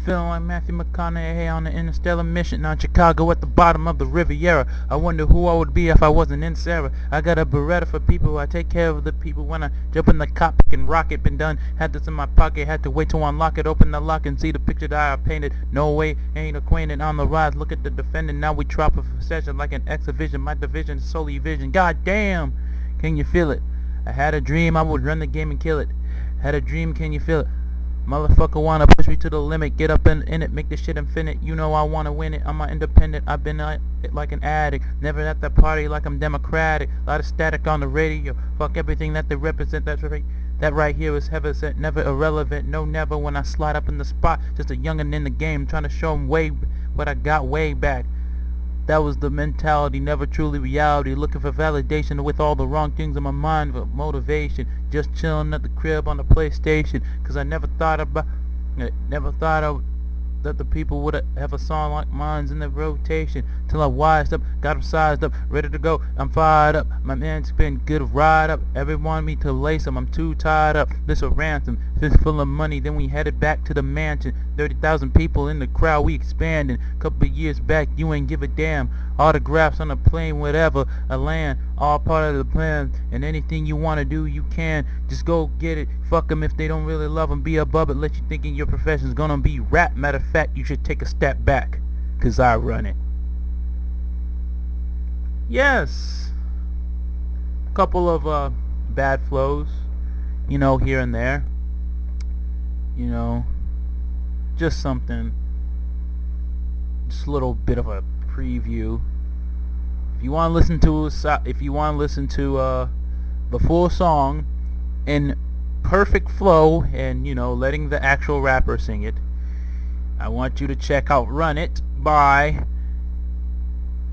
Feeling like Matthew McConaughey on an interstellar mission. Now Chicago at the bottom of the Riviera. I wonder who I would be if I wasn't in Sarah. I got a Beretta for people. I take care of the people when I jump in the cockpit and rocket. Been done. Had this in my pocket. Had to wait to unlock it. Open the lock and see the picture that I painted. No way, ain't acquainted. On the rise, look at the defendant. Now we drop a session like an exhibition. My division is solely vision. God damn, can you feel it? I had a dream I would run the game and kill it. Had a dream, can you feel it? Motherfucker wanna push me to the limit. Get up in it, make this shit infinite. You know I wanna win it. I'm an independent. I've been like an addict. Never at the party like I'm democratic. Lot of static on the radio. Fuck everything that they represent. That's right. That right here is heaven sent. Never irrelevant. No never when I slide up in the spot. Just a youngin' in the game trying to show 'em way what I got way back. That was the mentality, never truly reality. Looking for validation with all the wrong things in my mind for motivation. Just chilling at the crib on the PlayStation. Cause I never thought that the people would have a song like mine's in the rotation. Till I wised up, got them sized up, ready to go. I'm fired up. My man's been good ride up. Everyone want me to lace him. I'm too tied up. This a ransom. Fist full of money. Then we headed back to the mansion. 30,000 people in the crowd. We expanding. Couple of years back, you ain't give a damn. Autographs on a plane, whatever. A land. All part of the plan. And anything you want to do, you can. Just go get it. Fuck them if they don't really love them. Be above it. Let you thinking your profession's gonna be rap. Matter of fact, you should take a step back. Cause I run it. Yes. Couple of bad flows. You know, here and there. You know. Just something. Just a little bit of a preview. If you want to listen to the full song in perfect flow and, you know, letting the actual rapper sing it, I want you to check out Run It by,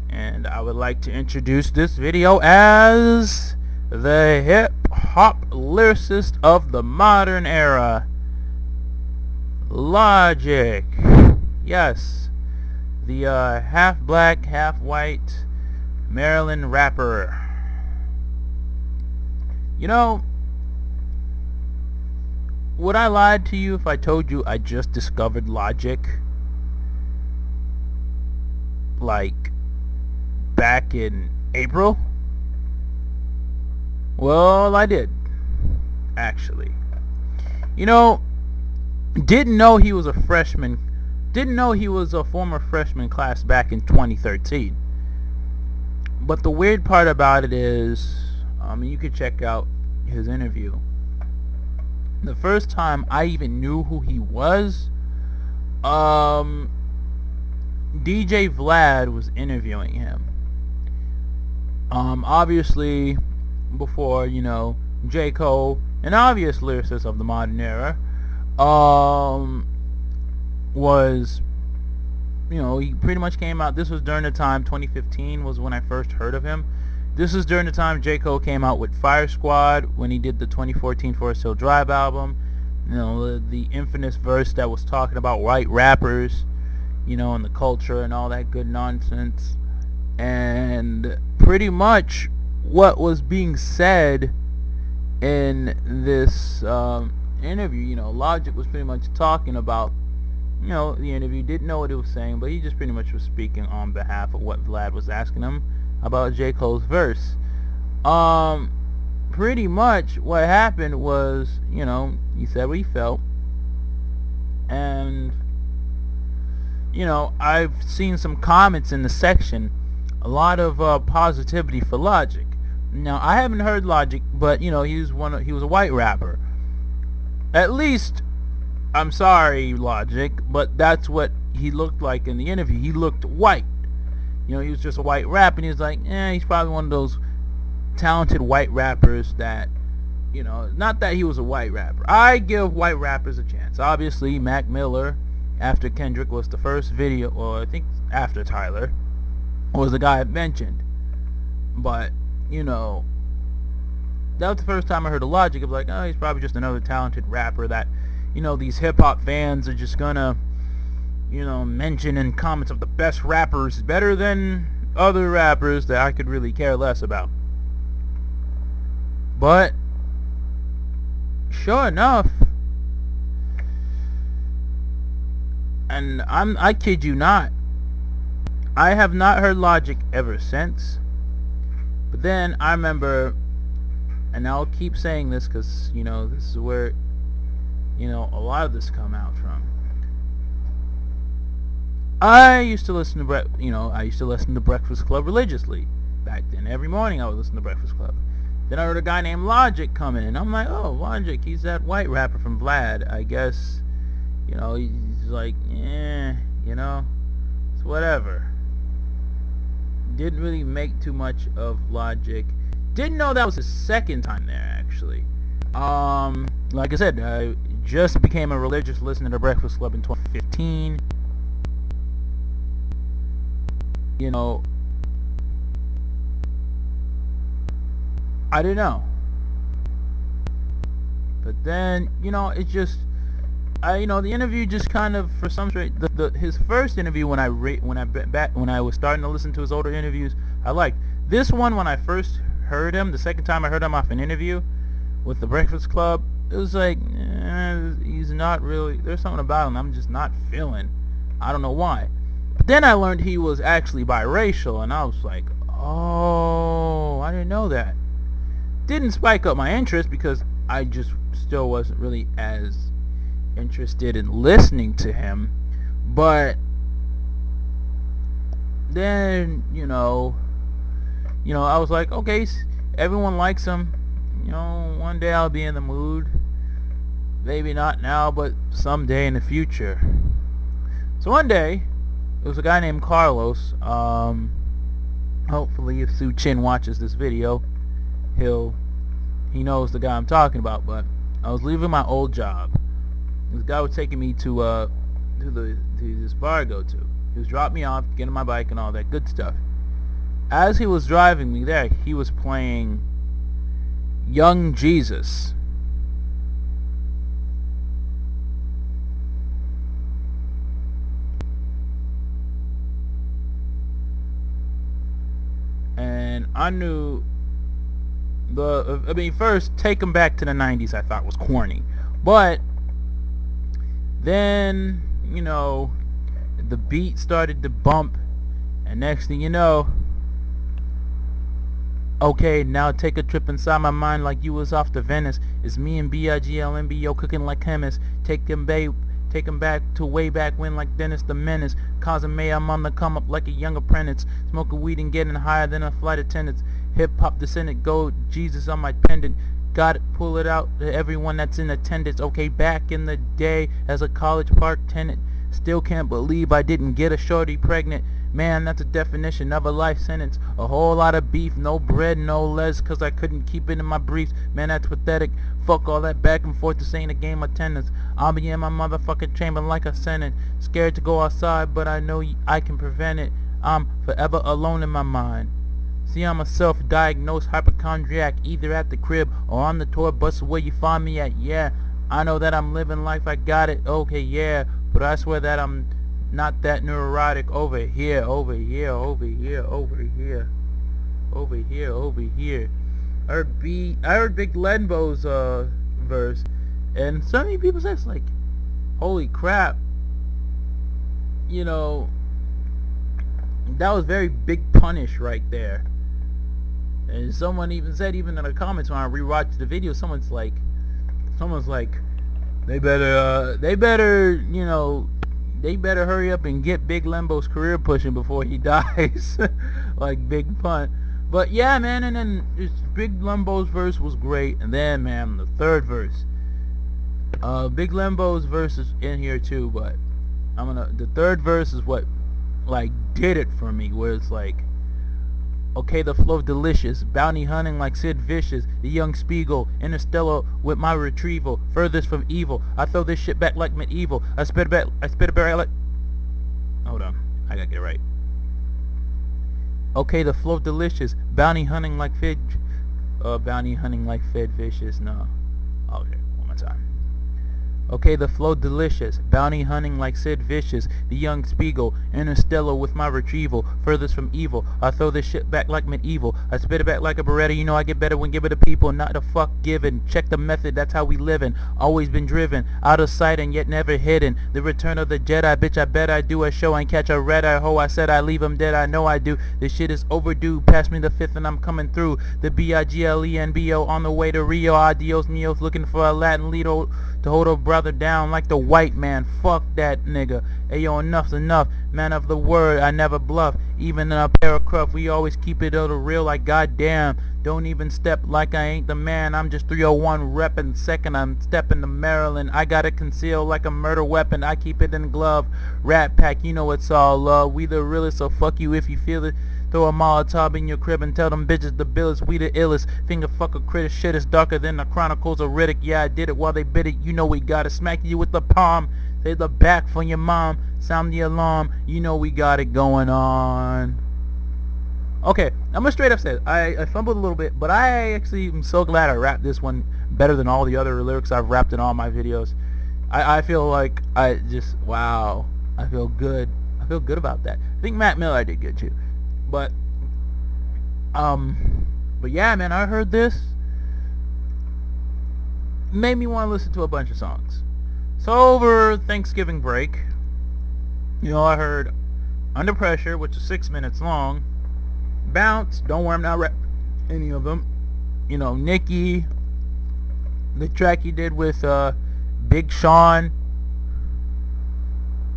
and I would like to introduce this video as the hip-hop lyricist of the modern era, Logic. Yes, the half black, half white Maryland rapper. You know, would I lie to you if I told you I just discovered Logic like back in April? Well, I did, actually. You know, didn't know he was a freshman. Didn't know he was a former freshman class back in 2013. But the weird part about it is, you could check out his interview. The first time I even knew who he was, DJ Vlad was interviewing him. Obviously, before, you know, J. Cole, an obvious lyricist of the modern era, was, you know, he pretty much came out. This was during the time, 2015 was when I first heard of him. This is during the time J. Cole came out with Fire Squad, when he did the 2014 Forest Hill Drive album. You know, the infamous verse that was talking about white rappers, you know, and the culture and all that good nonsense. And pretty much what was being said in this interview, you know, Logic was pretty much talking about, you know, the interview. Didn't know what he was saying, but he just pretty much was speaking on behalf of what Vlad was asking him about J. Cole's verse. Pretty much what happened was, you know, he said what he felt, and, you know, I've seen some comments in the section, a lot of positivity for Logic. Now, I haven't heard Logic, but, you know, he was a white rapper. At least, I'm sorry, Logic, but that's what he looked like in the interview. He looked white. You know, he was just a white rapper, and he was like, he's probably one of those talented white rappers that, you know, not that he was a white rapper. I give white rappers a chance. Obviously, Mac Miller, after Kendrick, was the first video, or I think after Tyler, was the guy I mentioned. But, you know, that was the first time I heard of Logic. It was like, he's probably just another talented rapper that, you know, these hip-hop fans are just gonna, you know, mention in comments of the best rappers better than other rappers that I could really care less about. But sure enough, And I kid you not, I have not heard Logic ever since. But then I remember, and I'll keep saying this because, you know, this is where, you know, a lot of this come out from. I used to listen to Breakfast Club religiously back then. Every morning I would listen to Breakfast Club. Then I heard a guy named Logic come in. I'm like, oh, Logic, he's that white rapper from Vlad. I guess, you know, he's like, you know, it's whatever. Didn't really make too much of Logic. Didn't know that was his second time there, actually. Like I said, I just became a religious listener to Breakfast Club in 2015. You know, I didn't know. But then, you know, it just, you know, the interview just kind of, for some straight, his first interview when I was starting to listen to his older interviews, I liked. This one, when I first heard him, the second time I heard him off an interview with the Breakfast Club, it was like, he's not really, there's something about him I'm just not feeling. I don't know why. But then I learned he was actually biracial, and I was like, oh, I didn't know that. Didn't spike up my interest because I just still wasn't really as interested in listening to him. But then, you know, I was like, okay, everyone likes him. You know, one day I'll be in the mood. Maybe not now, but someday in the future. So one day, there was a guy named Carlos. Hopefully, if Sue Chin watches this video, he knows the guy I'm talking about. But I was leaving my old job. This guy was taking me to this bar I go to. He was dropping me off, getting my bike and all that good stuff. As he was driving me there, he was playing Young Jesus. And I knew first, Take 'Em Back to the 90s I thought was corny. But then, you know, the beat started to bump, and next thing you know, okay, now take a trip inside my mind like you was off to Venice. It's me and B-I-G-L-M-B-O cooking like chemists. Take 'em back to way back when like Dennis the Menace. Causing mayhem on the come up like a young apprentice. Smoking weed and getting higher than a flight attendant. Hip-hop descendant, go Jesus on my pendant. Got it, pull it out to everyone that's in attendance. Okay, back in the day as a college park tenant. Still can't believe I didn't get a shorty pregnant. Man, that's a definition of a life sentence. A whole lot of beef, no bread, no less, cause I couldn't keep it in my briefs. Man, that's pathetic. Fuck all that back and forth, this ain't a game of tennis. I'll be in my motherfucking chamber like a Senate. Scared to go outside, but I know I can prevent it. I'm forever alone in my mind. See, I'm a self-diagnosed hypochondriac, either at the crib or on the tour bus where you find me at. Yeah, I know that I'm living life, I got it, okay, yeah. But I swear that I'm not that neurotic. Over here, over here, over here, over here, over here, over here. I heard Big Lenbo's verse, and so many people say it's like, holy crap, you know, that was very big punish right there. And someone even said, even in the comments when I rewatched the video, someone's like, they better, you know, they better hurry up and get Big Lembo's career pushing before he dies. Like, big pun. But yeah, man, and then Big Lembo's verse was great. And then, man, the third verse. Big Lembo's verse is in here too, but the third verse is what, like, did it for me, where it's like, okay, the flow delicious, bounty hunting like Sid Vicious, the young Spiegel, interstellar with my retrieval, furthest from evil. I throw this shit back like medieval. I spit it back like. Hold on, I gotta get it right. Okay, the flow delicious, bounty hunting like Fed Vicious. No, okay, one more time. Okay, the flow delicious, bounty hunting like Sid Vicious, the young Spiegel, interstellar with my retrieval, furthest from evil. I throw this shit back like medieval. I spit it back like a Beretta. You know I get better when give it to people, not the fuck given. Check the method, that's how we livin'. Always been driven, out of sight and yet never hidden. The return of the Jedi, bitch. I bet I do a show and catch a red eye ho. I said I leave 'em dead. I know I do. This shit is overdue. Pass me the fifth and I'm coming through. The BIGLENBO on the way to Rio. Adios mios, looking for a Latin Lido to hold a brother down like the white man. Fuck that nigga. Ayo, enough's enough. Man of the word, I never bluff. Even in a pair of cruff, we always keep it on the real like goddamn. Don't even step like I ain't the man. I'm just 301 reppin'. Second, I'm stepping to Maryland. I got it concealed like a murder weapon. I keep it in glove. Rat pack, you know it's all love. We the realest, so fuck you if you feel it. Throw a Molotov in your crib and tell them bitches the billest, we the illest. Finger fuck a critter, shit is darker than the Chronicles of Riddick. Yeah, I did it while they bit it, you know we got it. Smack you with the palm, say the back for your mom. Sound the alarm, you know we got it going on. Okay, I'm gonna straight up say it. I fumbled a little bit, but I actually am so glad I rapped this one better than all the other lyrics I've rapped in all my videos. I feel like wow, I feel good. I feel good about that. I think Matt Miller did good too. But yeah, man, I heard this. Made me want to listen to a bunch of songs. So over Thanksgiving break, you know, I heard Under Pressure, which is 6 minutes long. Bounce, don't worry, I'm not rapping any of them. You know, Nicki, the track he did with Big Sean,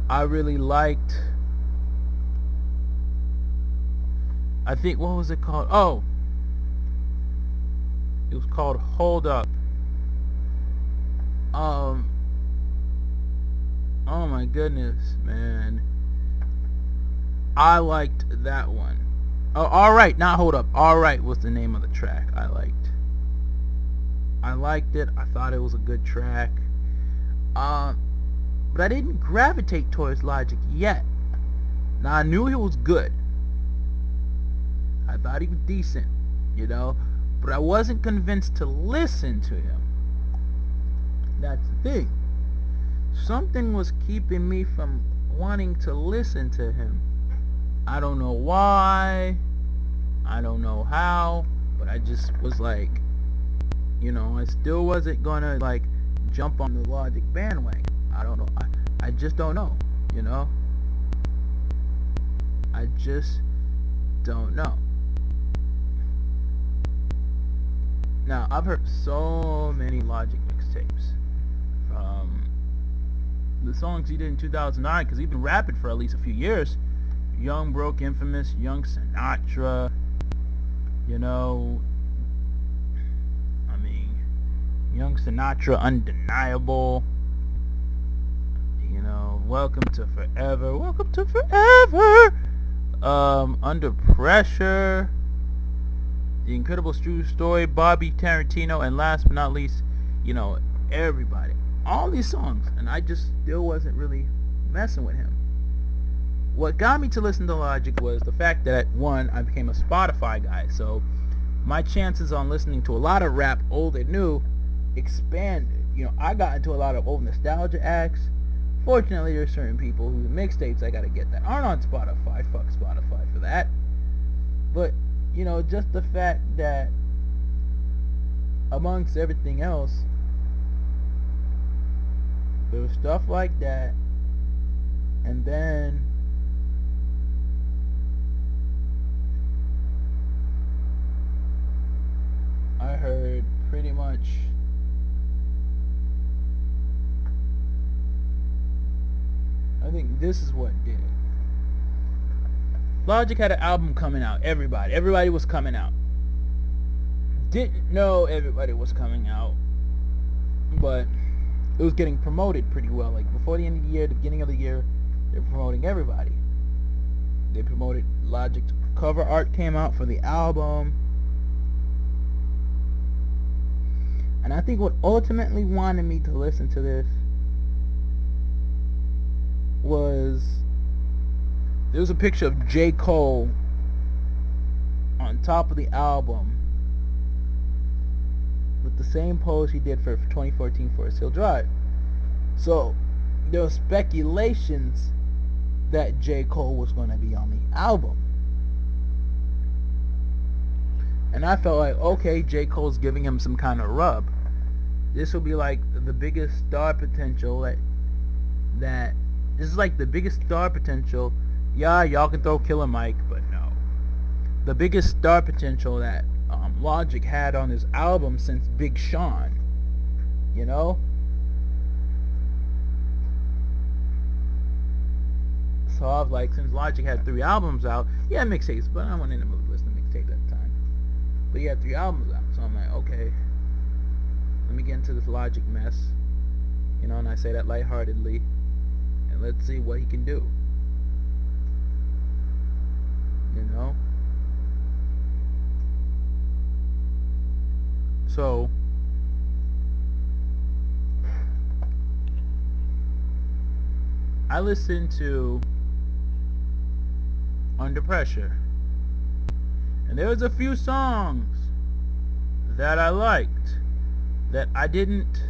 I really liked. I think, what was it called? Oh, it was called Hold Up. Oh my goodness, man, I liked that one. Oh, Alright, not Hold Up. Alright was the name of the track I liked. I liked it. I thought it was a good track. But I didn't gravitate towards Logic yet. Now, I knew he was good. I thought he was decent, you know, but I wasn't convinced to listen to him. That's the thing. Something was keeping me from wanting to listen to him. I don't know why, I don't know how, but I just was like, you know, I still wasn't gonna like jump on the Logic bandwagon. I don't know. I just don't know, you know. I just don't know. Now, I've heard so many Logic mixtapes. From the songs he did in 2009, because he's been rapping for at least a few years. Young, Broke, Infamous, Young Sinatra. You know, I mean, Young Sinatra, Undeniable. You know, Welcome to Forever. Welcome to Forever. Under Pressure. The Incredible True Story, Bobby Tarantino, and last but not least, you know, everybody. All these songs, and I just still wasn't really messing with him. What got me to listen to Logic was the fact that, one, I became a Spotify guy, so my chances on listening to a lot of rap, old and new, expanded. You know, I got into a lot of old nostalgia acts. Fortunately, there's certain people whose mixtapes I gotta get that aren't on Spotify. Fuck Spotify for that. But you know, just the fact that amongst everything else, there was stuff like that, and then I heard pretty much I think this is what did it. Logic had an album coming out. Everybody was coming out. Didn't know everybody was coming out, but it was getting promoted pretty well. Like before the end of the year, the beginning of the year, they're promoting everybody. They promoted Logic's cover art came out for the album. And I think what ultimately wanted me to listen to this was there was a picture of J. Cole on top of the album with the same pose he did for 2014 Forest Hill Drive. So there were speculations that J. Cole was going to be on the album. And I felt like, okay, J. Cole's giving him some kind of rub. This will be like the biggest star potential that this is like the biggest star potential. Yeah, y'all can throw Killer Mike, but no. The biggest star potential that Logic had on his album since Big Sean. You know? So I was like, since Logic had 3 albums out, yeah, mixtapes, but I wasn't in the mood to listen to mixtape at the time. But he had 3 albums out, so I'm like, okay, let me get into this Logic mess, you know, and I say that lightheartedly, and let's see what he can do, you know. So I listened to Under Pressure, and there was a few songs that I liked that I didn't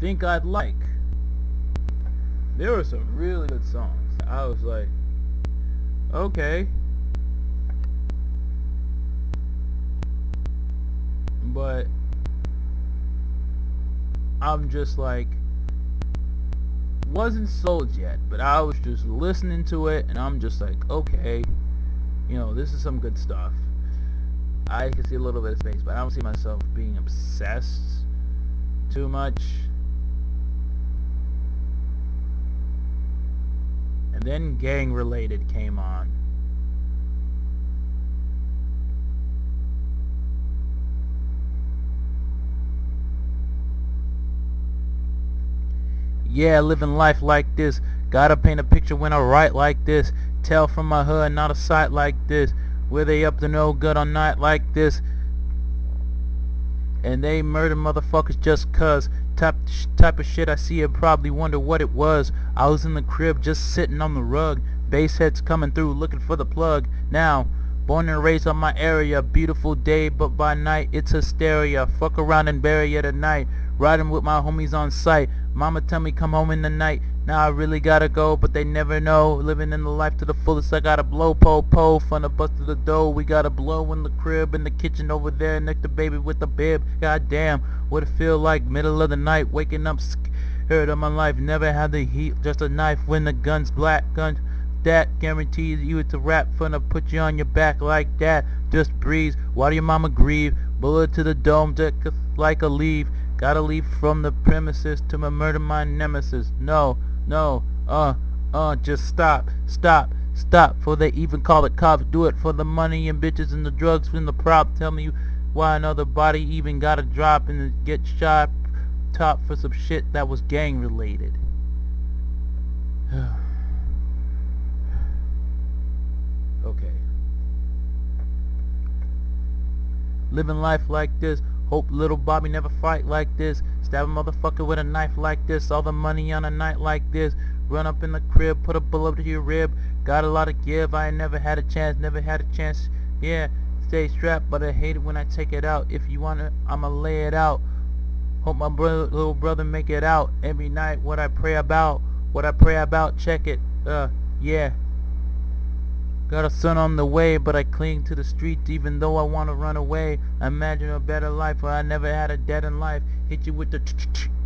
think I'd like. There were some really good songs. I was like, okay, but I'm just like, wasn't sold yet, but I was just listening to it and I'm just like, okay, you know, this is some good stuff. I can see a little bit of space, but I don't see myself being obsessed too much. And then Gang Related came on. Yeah, living life like this. Gotta paint a picture when I write like this. Tell from my hood, not a sight like this. Where they up to no good on night like this. And they murder motherfuckers just cuz. Type of shit I see and probably wonder what it was. I was in the crib just sitting on the rug. Bass heads coming through looking for the plug. Now, born and raised on my area. Beautiful day, but by night it's hysteria. Fuck around and bury you tonight. Riding with my homies on sight. Mama tell me come home in the night. Now I really gotta go, but they never know. Living in the life to the fullest, I gotta blow, po, fun to bust to the dough. We gotta blow in the crib, in the kitchen over there, next to baby with the bib. Goddamn, what it feel like, middle of the night, waking up scared of my life. Never had the heat, just a knife when the gun's black. Gun that guarantees you it's a rap, finna put you on your back like that. Just breeze, why do your mama grieve? Bullet to the dome, like a leaf. Gotta leave from the premises to murder my nemesis. No, just stop, for they even call the cops. Do it for the money and bitches and the drugs and the prop. Tell me why another body even gotta drop and get shot top for some shit that was gang related. Okay. Living life like this. Hope little Bobby never fight like this. Stab a motherfucker with a knife like this. All the money on a night like this. Run up in the crib, put a bullet to your rib. Got a lot to give, I ain't never had a chance. Yeah, stay strapped, but I hate it when I take it out. If you want it, I'ma lay it out. Hope my little brother make it out. Every night, what I pray about, check it. Yeah. Got a son on the way, but I cling to the streets even though I want to run away. I imagine a better life where I never had a dead in life. Hit you with the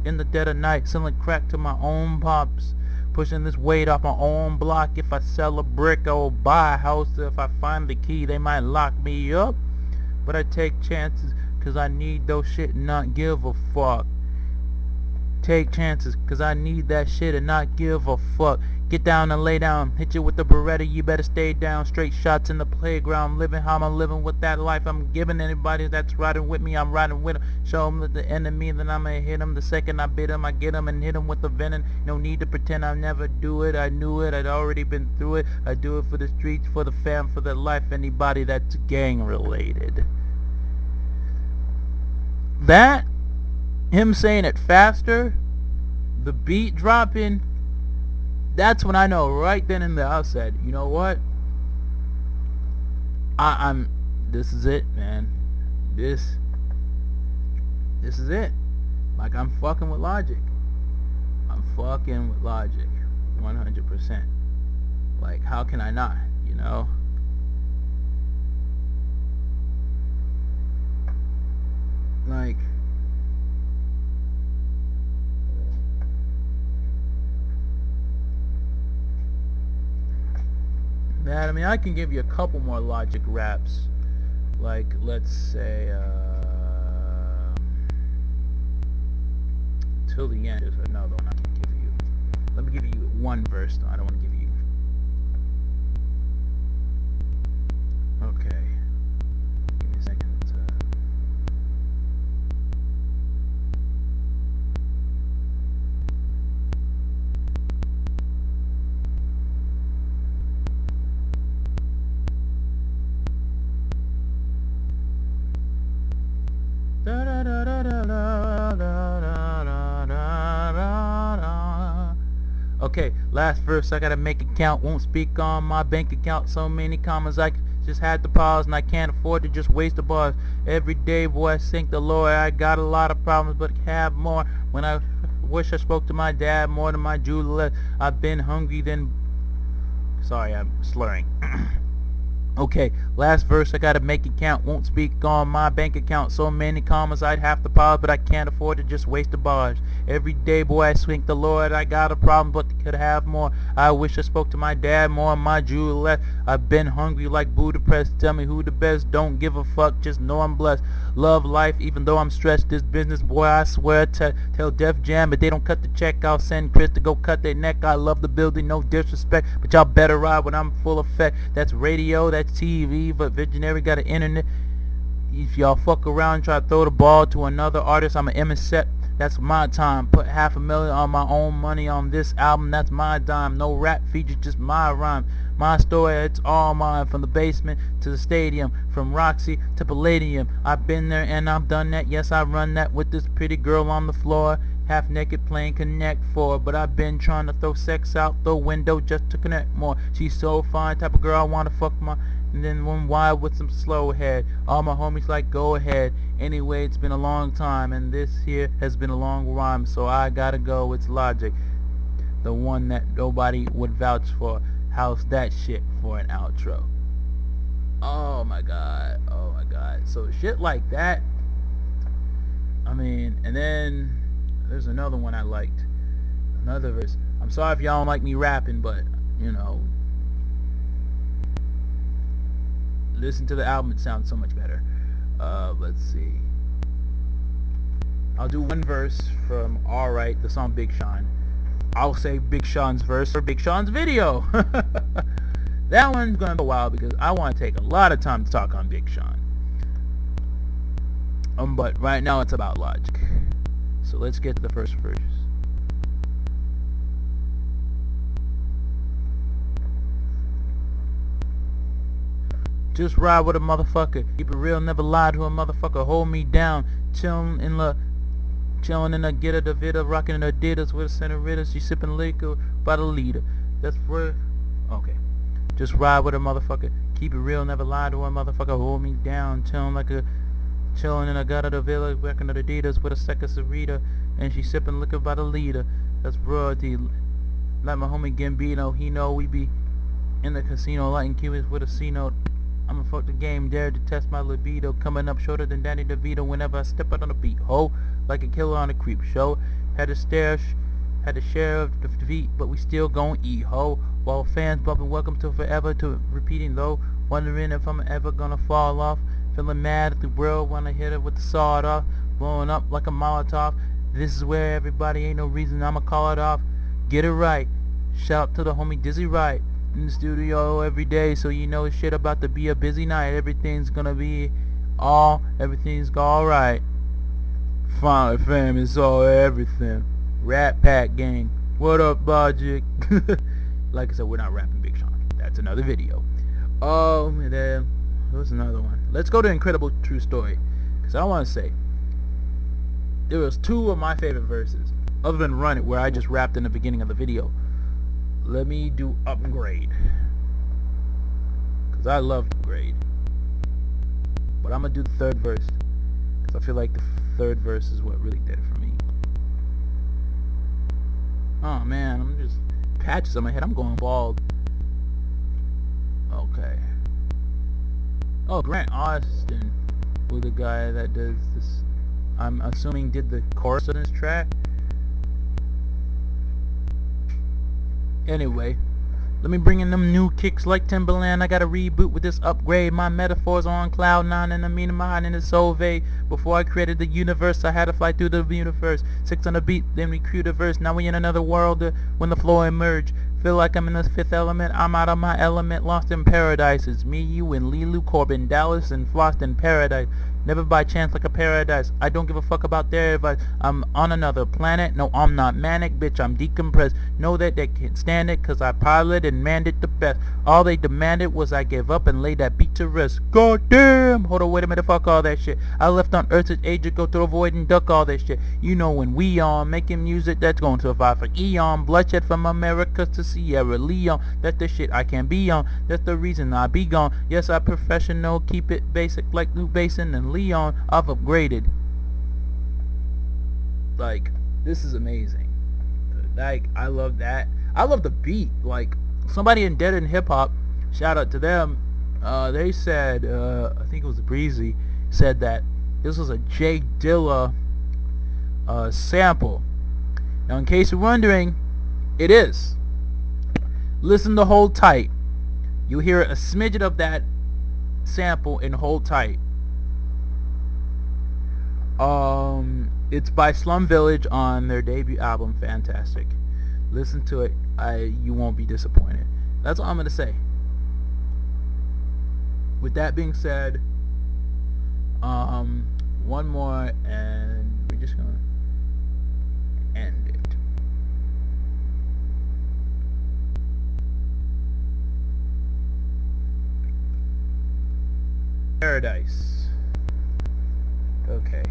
in the dead of night, selling crack to my own pops. Pushing this weight off my own block. If I sell a brick, I will buy a house. If I find the key, they might lock me up. But I take chances, cause I need those shit and not give a fuck. Take chances, cause I need that shit and not give a fuck. Get down and lay down, hit you with the Beretta, you better stay down. Straight shots in the playground, living how I'm living with that life I'm giving. Anybody that's riding with me, I'm riding with them. Show them that the enemy, then I'ma hit them. The second I bit them, I get them and hit them with the venom. No need to pretend I never do it. I knew it, I'd already been through it. I do it for the streets, for the fam, for the life. Anybody that's gang related. That, him saying it faster, the beat dropping, that's when I know right then and there. I said, you know what? This is it, man. This This is it. Like, I'm fucking with logic. I'm fucking with logic. 100%. Like, how can I not, you know? Like, that, I mean, I can give you a couple more logic raps. Like, let's say, till the end. There's another one I can give you. Let me give you one verse, though. I don't want to give you... Okay. Give me a second. Okay, last verse, I gotta make it count. Won't speak on my bank account. So many commas I just had to pause, and I can't afford to just waste the bars. Every day, boy, I thank the Lord. I got a lot of problems, but have more. When I wish I spoke to my dad more than my Juliet. I've been hungry then... Sorry, I'm slurring. Okay, last verse, I gotta make it count. Won't speak on my bank account. So many commas I'd have to pause, but I can't afford to just waste the bars. Every day, boy, I swing the Lord. I got a problem, but could have more. I wish I spoke to my dad more, my Juliet. I've been hungry like Budapest. Tell me who the best. Don't give a fuck, just know I'm blessed. Love life, even though I'm stressed. This business, boy, I swear. Tell Def Jam, but they don't cut the check. I'll send Chris to go cut their neck. I love the building, no disrespect, but y'all better ride when I'm full effect. That's radio, that's TV, but Visionary got an internet. If y'all fuck around and try to throw the ball to another artist, I'm an intercept. That's my time. Put $500,000 on my own money on this album. That's my dime. No rap features, just my rhyme. My story, it's all mine. From the basement to the stadium, from Roxy to Palladium. I've been there and I've done that. Yes, I run that with this pretty girl on the floor. Half naked playing Connect 4. But I've been trying to throw sex out the window just to connect more. She's so fine, type of girl I wanna fuck my... And then one wide with some slow head. All my homies like, go ahead. Anyway, it's been a long time, and this here has been a long rhyme, so I gotta go. It's Logic, the one that nobody would vouch for. How's that shit for an outro? Oh my god, oh my god. So shit like that. I mean, and then there's another one I liked. Another verse. I'm sorry if y'all don't like me rapping, but you know, listen to the album, it sounds so much better. Let's see. I'll do one verse from Alright, the song Big Sean. I'll say Big Sean's verse or Big Sean's video. That one's gonna be a while because I want to take a lot of time to talk on Big Sean. But right now it's about Logic. So let's get to the first verse. Just ride with a motherfucker. Keep it real, never lie to a motherfucker. Hold me down. Chillin' in a get a Davida, rockin' in Adidas with a senorita. She sippin' liquor by the leader. That's where. Okay. Just ride with a motherfucker. Keep it real, never lie to a motherfucker. Hold me down. Chillin' in a got a Davida, rockin' in Adidas with a second Sarita, and she sippin' liquor by the leader. That's royalty. Like my homie Gambino, he know we be in the casino, lighting Cubans with a C-note. I'ma fuck the game, dare to test my libido. Coming up shorter than Danny DeVito whenever I step out on the beat. Ho, like a killer on a creep show. Had to share of the defeat, but we still gon' eat. Ho, while fans bumping welcome to forever to repeating though. Wondering if I'm ever gonna fall off. Feeling mad at the world when I hit it with the sawed off. Blowing up like a Molotov. This is where everybody ain't no reason I'ma call it off. Get it right. Shout out to the homie Dizzy Wright. In the studio every day, so you know shit about to be a busy night. Everything's alright. Finally, fam, it's all everything. Rat Pack Gang. What up, Logic? Like I said, we're not rapping Big Sean. That's another video. And then there's another one. Let's go to Incredible True Story, because I want to say there was two of my favorite verses, other than Run It, where I just rapped in the beginning of the video. Let me do Upgrade, because I love Upgrade, but I'm gonna do the third verse because I feel like the third verse is what really did it for me. Oh man, I'm just patches on my head. I'm going bald. Okay. Oh, Grant Austin was the guy that does this. I'm assuming did the chorus of this track. Anyway, let me bring in them new kicks like Timberland. I gotta reboot with this upgrade. My metaphors are on cloud 9 and the meaning behind it is so vague. Before I created the universe, I had to fly through the universe. 6 on the beat, then we create a verse. Now we in another world when the flow emerged. Feel like I'm in the fifth element. I'm out of my element, lost in paradise. It's me, you, and Lilu, Corbin, Dallas, and Flost in paradise. Never by chance like a paradise. I don't give a fuck about their advice. I'm on another planet. No, I'm not manic, bitch. I'm decompressed. Know that they can't stand it, cause I piloted and manned it the best. All they demanded was I give up and lay that beat to rest. God damn! Hold on, wait a minute, fuck all that shit. I left on Earth age ago to avoid and duck all that shit. You know when we on making music that's going to survive for eon. Bloodshed from America to Sierra Leone. That's the shit I can't be on. That's the reason I be gone. Yes, I professional, keep it basic like Luke Basin and Leon. I've upgraded. Like, this is amazing. Like, I love that. I love the beat. Like, somebody in Dead in Hip Hop, shout out to them, they said, I think it was Breezy, said that this was a Jay Dilla sample. Now, in case you're wondering, it is. Listen to Hold Tight. You'll hear a smidget of that sample in Hold Tight. It's by Slum Village on their debut album, Fantastic. Listen to it. You won't be disappointed. That's all I'm gonna say. With that being said, one more and we're just gonna end it. Paradise. Okay.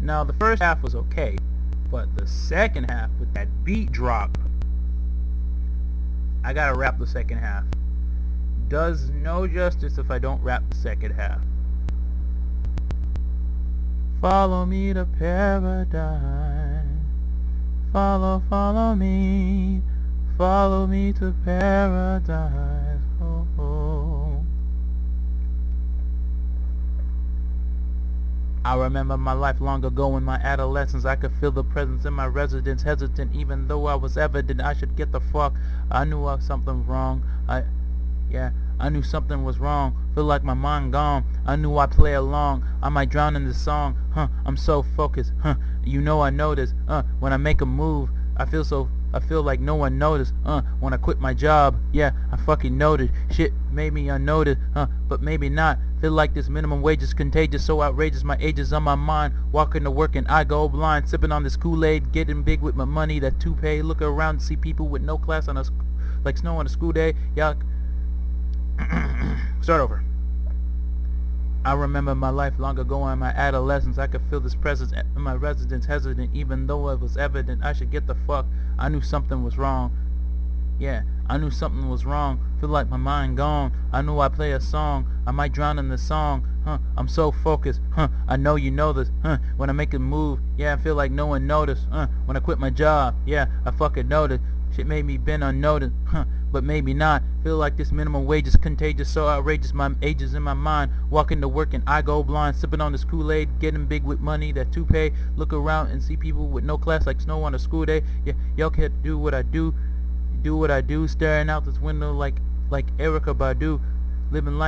Now the first half was okay, but the second half with that beat drop, I gotta rap the second half. Does no justice if I don't rap the second half. Follow me to paradise. Follow me. Follow me to paradise. Oh, oh. I remember my life long ago in my adolescence. I could feel the presence in my residence, hesitant even though I was evident I should get the fuck. I knew something was wrong. I knew something was wrong. Feel like my mind gone. I knew I'd play along. I might drown in the song. I'm so focused. You know I notice. When I make a move, I feel like no one noticed. When I quit my job, yeah, I fucking noticed. Shit made me unnoticed, but maybe not. Feel like this minimum wage is contagious, so outrageous. My age is on my mind. Walking to work and I go blind. Sipping on this Kool-Aid, getting big with my money, that toupee. Look around and see people with no class on like snow on a school day. Y'all, start over. I remember my life long ago in my adolescence. I could feel this presence in my residence, hesitant even though it was evident I should get the fuck. I knew something was wrong. Yeah, I knew something was wrong. Feel like my mind gone. I knew I'd play a song. I might drown in the song. I'm so focused. I know you know this. When I make a move, yeah, I feel like no one noticed. When I quit my job, yeah, I fucking noticed. Shit made me been unnoticed. But maybe not. Feel like this minimum wage is contagious, so outrageous. My age is in my mind. Walking to work and I go blind. Sipping on this Kool-Aid, getting big with money, that toupee. Look around and see people with no class like snow on a school day. Yeah, y'all can't do what I do. Do what I do. Staring out this window like Erykah Badu. Living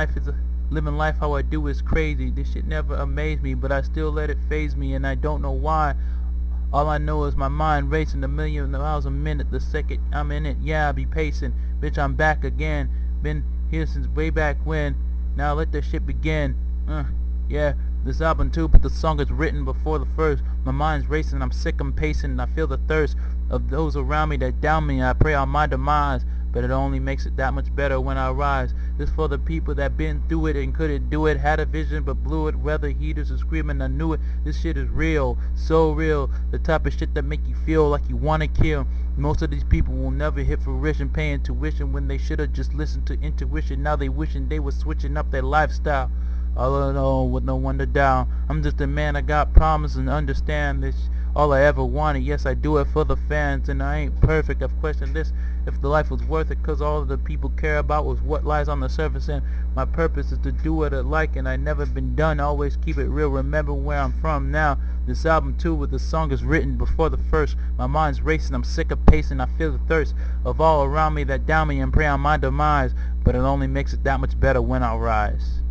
life how I do is crazy. This shit never amazed me, but I still let it faze me, and I don't know why. All I know is my mind racing a million miles a minute. The second I'm in it, yeah, I be pacing. Bitch, I'm back again. Been here since way back when. Now let this shit begin. Yeah, this album too, but the song is written before the first. My mind's racing, I'm sick, I'm pacing, and I feel the thirst of those around me that down me. I pray on my demise. but it only makes it that much better when I rise. This for the people that been through it and couldn't do it, had a vision but blew it, whether heaters or screaming, I knew it. This shit is real, so real, the type of shit that make you feel like you wanna kill. Most of these people will never hit fruition, paying tuition when they should've just listened to intuition. Now they wishing they was switching up their lifestyle. All alone with no one to down. I'm just a man, I got problems and understand this. All I ever wanted, yes I do it for the fans, and I ain't perfect. I've questioned this, if the life was worth it, cause all the people care about was what lies on the surface, and my purpose is to do what I like, and I never been done. Always keep it real, remember where I'm from now. This album too, with the song is written before the first. My mind's racing, I'm sick of pacing, I feel the thirst of all around me that down me and pray on my demise, but it only makes it that much better when I rise.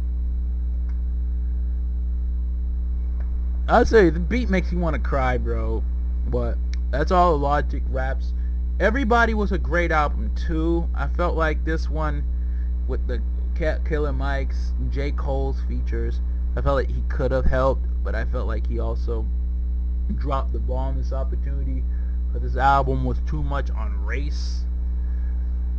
I'd say the beat makes you want to cry, bro, but that's all Logic raps. Everybody was a great album too. I felt like this one with the Killer Mike's, J. Cole's features, I felt like he could have helped, but I felt like he also dropped the ball on this opportunity. But this album was too much on race,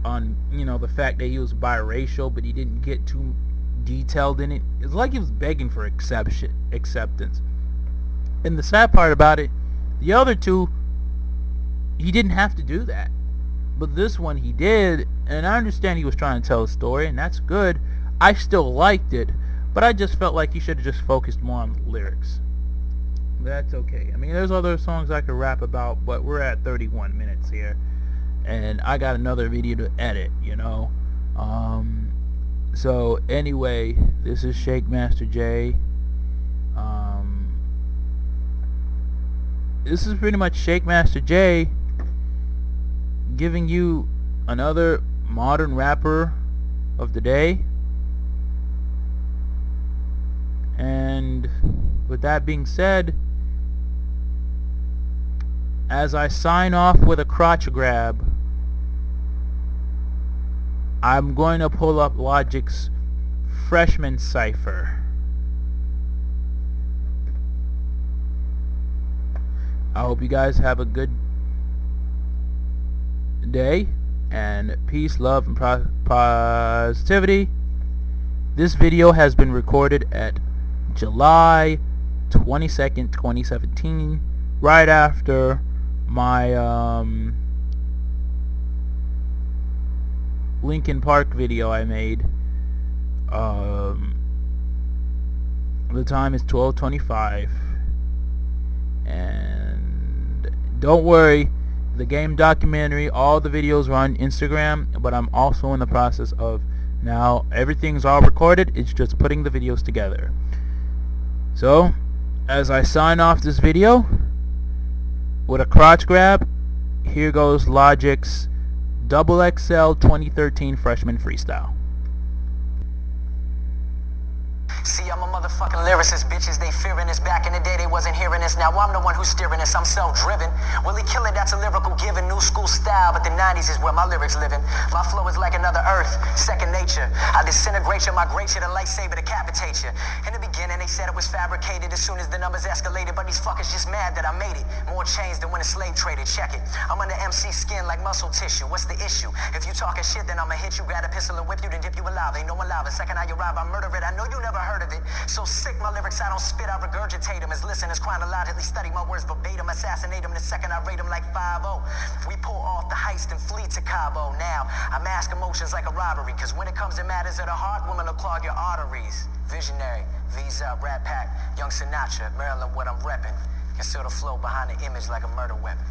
on, you know, the fact that he was biracial, but he didn't get too detailed in it. It's like he was begging for acceptance. And the sad part about it, the other two, he didn't have to do that. But this one he did, and I understand he was trying to tell a story, and that's good. I still liked it, but I just felt like he should have just focused more on the lyrics. That's okay. I mean, there's other songs I could rap about, but we're at 31 minutes here, and I got another video to edit, you know. So anyway, this is Jhammaster J. This is pretty much Jhammaster J giving you another modern rapper of the day. And with that being said, as I sign off with a crotch grab, I'm going to pull up Logic's Freshman Cypher. I hope you guys have a good day, and peace, love, and positivity. This video has been recorded at July 22nd, 2017, right after my Linkin Park video I made. The time is 12:25, and don't worry, the game documentary, all the videos are on Instagram, but I'm also in the process of, now everything's all recorded, it's just putting the videos together. So as I sign off this video with a crotch grab, here goes Logic's XXL 2013 Freshman Freestyle. See, I'm a motherfucking lyricist, bitches, they fearing this. Back in the day, they wasn't hearing this. Now I'm the one who's steering this, I'm self-driven. Willie Killer, that's a lyrical given. New school style, but the 90s is where my lyrics living. My flow is like another earth, second nature. I disintegrate you, migrate you, the lightsaber decapitate you. In the beginning, they said it was fabricated as soon as the numbers escalated, but these fuckers just mad that I made it. More chains than when a slave traded, check it. I'm under MC skin like muscle tissue, what's the issue? If you talking shit, then I'ma hit you, grab a pistol and whip you, then dip you alive. Ain't no one alive, the second I arrive, I murder it. I know you never heard of it. So sick, my lyrics, I don't spit, I regurgitate them. As listeners chronologically study my words verbatim, assassinate them the second I rate them like 5-0. We pull off the heist and flee to Cabo. Now, I mask emotions like a robbery, cause when it comes to matters of the heart, women will clog your arteries. Visionary, Visa, Rat Pack, Young Sinatra, Maryland, what I'm reppin'. Conceal the flow behind the image like a murder weapon.